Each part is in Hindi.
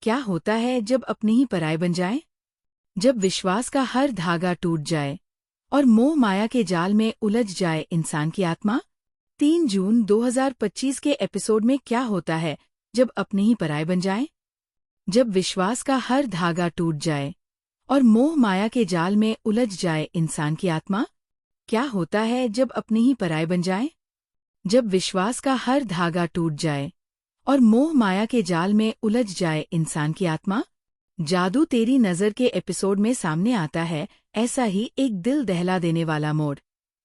क्या होता है जब अपने ही पराये बन जाएं? जब विश्वास का हर धागा टूट जाए और मोह माया के जाल में उलझ जाए इंसान की आत्मा। 3 जून 2025 के एपिसोड में क्या होता है जब अपने ही पराये बन जाएं? जब विश्वास का हर धागा टूट जाए और मोह माया के जाल में उलझ जाए इंसान की आत्मा। क्या होता है जब अपने ही पराये बन जाएं? जब विश्वास का हर धागा टूट जाए और मोह माया के जाल में उलझ जाए इंसान की आत्मा। जादू तेरी नज़र के एपिसोड में सामने आता है ऐसा ही एक दिल दहला देने वाला मोड़,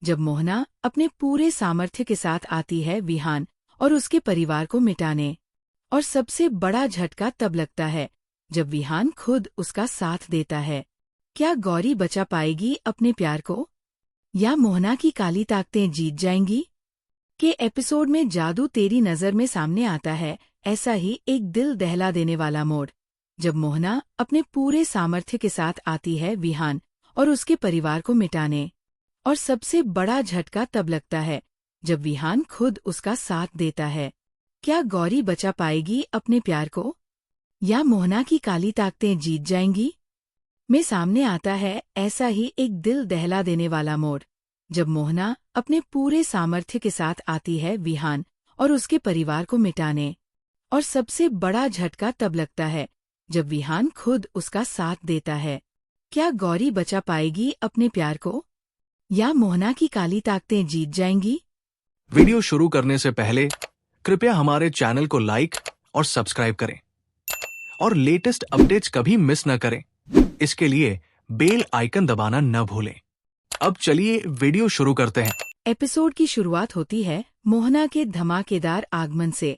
जब मोहना अपने पूरे सामर्थ्य के साथ आती है विहान और उसके परिवार को मिटाने। और सबसे बड़ा झटका तब लगता है जब विहान खुद उसका साथ देता है। क्या गौरी बचा पाएगी अपने प्यार को, या मोहना की काली ताकतें जीत जाएंगी? के एपिसोड में जादू तेरी नज़र में सामने आता है ऐसा ही एक दिल दहला देने वाला मोड़, जब मोहना अपने पूरे सामर्थ्य के साथ आती है विहान और उसके परिवार को मिटाने। और सबसे बड़ा झटका तब लगता है जब विहान खुद उसका साथ देता है। क्या गौरी बचा पाएगी अपने प्यार को, या मोहना की काली ताकतें जीत जाएंगी? में सामने आता है ऐसा ही एक दिल दहला देने वाला मोड़, जब मोहना अपने पूरे सामर्थ्य के साथ आती है विहान और उसके परिवार को मिटाने। और सबसे बड़ा झटका तब लगता है जब विहान खुद उसका साथ देता है। क्या गौरी बचा पाएगी अपने प्यार को, या मोहना की काली ताकतें जीत जाएंगी? वीडियो शुरू करने से पहले कृपया हमारे चैनल को लाइक और सब्सक्राइब करें और लेटेस्ट अपडेट्स कभी मिस न करें। इसके लिए बेल आइकन दबाना न भूलें। अब चलिए वीडियो शुरू करते हैं। एपिसोड की शुरुआत होती है मोहना के धमाकेदार आगमन से,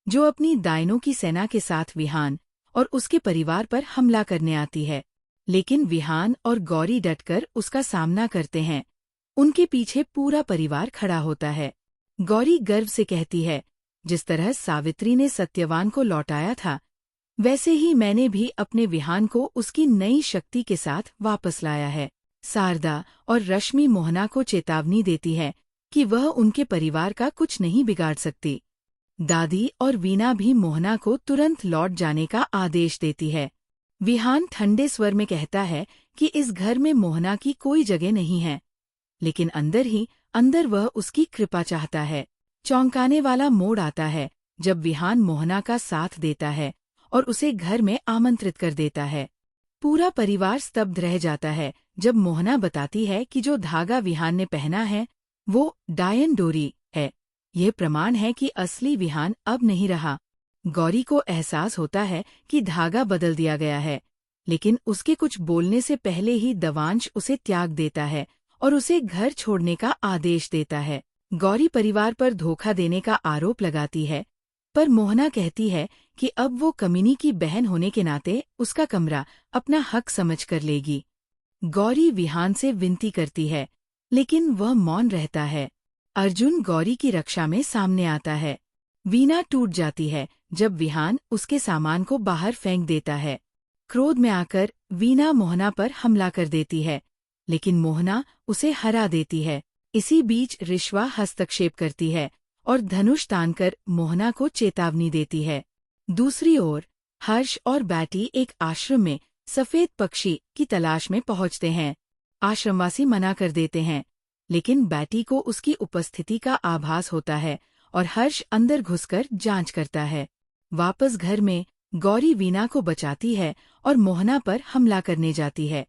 जो अपनी दाइनों की सेना के साथ विहान और उसके परिवार पर हमला करने आती है। लेकिन विहान और गौरी डटकर उसका सामना करते हैं। उनके पीछे पूरा परिवार खड़ा होता है। गौरी गर्व से कहती है, जिस तरह सावित्री ने सत्यवान को लौटाया था, वैसे ही मैंने भी अपने विहान को उसकी नई शक्ति के साथ वापस लाया है। शारदा और रश्मि मोहना को चेतावनी देती है कि वह उनके परिवार का कुछ नहीं बिगाड़ सकती। दादी और वीना भी मोहना को तुरंत लौट जाने का आदेश देती है। विहान ठंडे स्वर में कहता है कि इस घर में मोहना की कोई जगह नहीं है, लेकिन अंदर ही अंदर वह उसकी कृपा चाहता है। चौंकाने वाला मोड़ आता है जब विहान मोहना का साथ देता है और उसे घर में आमंत्रित कर देता है। पूरा परिवार स्तब्ध रह जाता है जब मोहना बताती है कि जो धागा विहान ने पहना है वो डायन डोरी है। यह प्रमाण है कि असली विहान अब नहीं रहा। गौरी को एहसास होता है कि धागा बदल दिया गया है, लेकिन उसके कुछ बोलने से पहले ही दवांश उसे त्याग देता है और उसे घर छोड़ने का आदेश देता है। गौरी परिवार पर धोखा देने का आरोप लगाती है, पर मोहना कहती है कि अब वो कमीनी की बहन होने के नाते उसका कमरा अपना हक समझ कर लेगी। गौरी विहान से विनती करती है, लेकिन वह मौन रहता है। अर्जुन गौरी की रक्षा में सामने आता है। वीना टूट जाती है जब विहान उसके सामान को बाहर फेंक देता है। क्रोध में आकर वीना मोहना पर हमला कर देती है, लेकिन मोहना उसे हरा देती है। इसी बीच रिश्वा हस्तक्षेप करती है और धनुष तानकर मोहना को चेतावनी देती है। दूसरी ओर हर्ष और बैटी एक आश्रम में सफेद पक्षी की तलाश में पहुंचते हैं। आश्रमवासी मना कर देते हैं, लेकिन बैटी को उसकी उपस्थिति का आभास होता है और हर्ष अंदर घुसकर जांच करता है। वापस घर में गौरी वीना को बचाती है और मोहना पर हमला करने जाती है,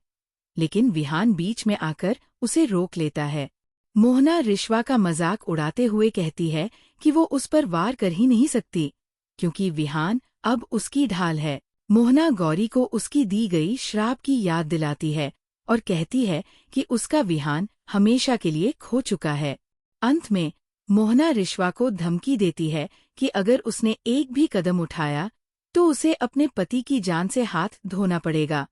लेकिन विहान बीच में आकर उसे रोक लेता है। मोहना रिश्वा का मजाक उड़ाते हुए कहती है कि वो उस पर वार कर ही नहीं सकती, क्योंकि विहान अब उसकी ढाल है। मोहना गौरी को उसकी दी गई श्राप की याद दिलाती है और कहती है कि उसका विहान हमेशा के लिए खो चुका है। अंत में मोहना रिश्वा को धमकी देती है कि अगर उसने एक भी कदम उठाया तो उसे अपने पति की जान से हाथ धोना पड़ेगा।